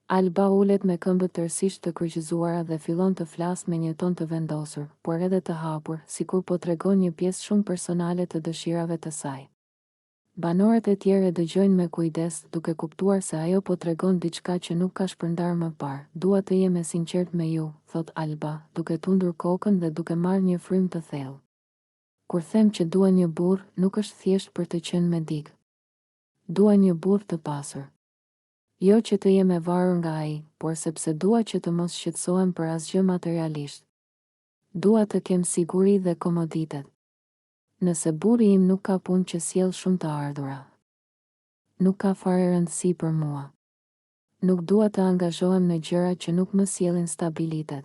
Alba ulet me këmbët tërësisht të kryqëzuara dhe fillon të flasë me një ton të vendosur, por edhe të hapur, sikur po tregon një pjesë shumë personale të dëshirave të saj. Banorët e tjerë e dëgjojnë me kujdes, duke kuptuar se ajo po tregon diçka që nuk ka shpërndar më parë. Dua të jem e sinqert me ju, thot Alba, duke tundur kokën dhe duke marrë një frym të thellë. Kur them që dua një burr, nuk është thjesht për të qenë me dikë. Dua një burr të pasur. Jo që të jem e varur nga ai, por sepse dua që të mos shqetësohem për asgjë materialisht. Dua të kem siguri dhe komoditet. Nëse burri im nuk ka punë që sjell shumë të ardhura, nuk ka fare rëndësi për mua. Nuk dua të angazhohem në gjëra që nuk më sjellin stabilitet.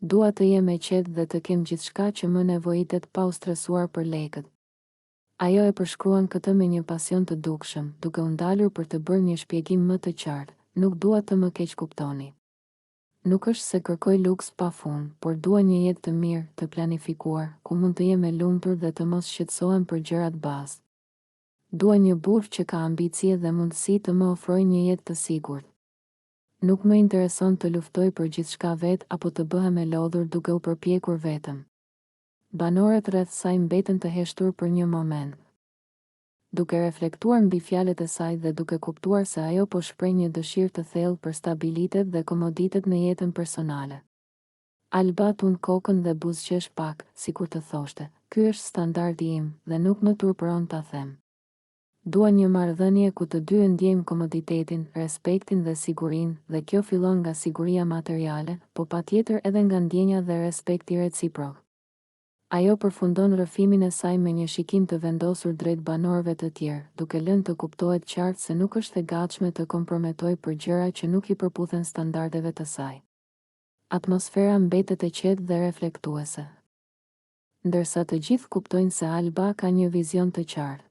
Dua të jem e qetë dhe të kem gjithçka që më nevojitet pa u stresuar për lekët. Ajo e përshkruan këtë me një pasion të dukshëm, duke u ndalur për të bërë një shpjegim më të qartë. Nuk dua të më keq kuptoni. Nuk është se kërkoj luks pafund, por dua një jetë të mirë, të planifikuar, ku mund të jem e lumtur dhe të mos shqetësohem për gjërat bazë. Dua një burr që ka ambicie dhe mundësi të më ofrojë një jetë të sigurt. Nuk më intereson të luftoj për gjithçka vetë apo të bëhem e lodhur duke u përpjekur vetëm. Banorët rreth saj mbeten të heshtur për një moment. Duke reflektuar mbi fjalët e saj dhe duke kuptuar se ajo po shpreh një dëshirë të thellë për stabilitet dhe komoditet në jetën personale. Alba tund kokën dhe buzëqesh pak, sikur të thoshte, ky është standardi im dhe nuk më turpëron ta them. Dua një marrëdhënie ku të dy ndjejmë komoditetin, respektin dhe sigurinë, dhe kjo fillon nga siguria materiale, po patjetër edhe nga ndjenja dhe respekti reciprok. Ajo përfundon rrëfimin e saj me një shikim të vendosur drejt banorëve të tjerë, duke lënë të kuptohet qartë se nuk është e gatshme të komprometojë për gjëra që nuk i përputhen standardeve të saj. Atmosfera mbetet e qetë dhe reflektuese, ndërsa të gjithë kuptojnë se Alba ka një vizion të qartë.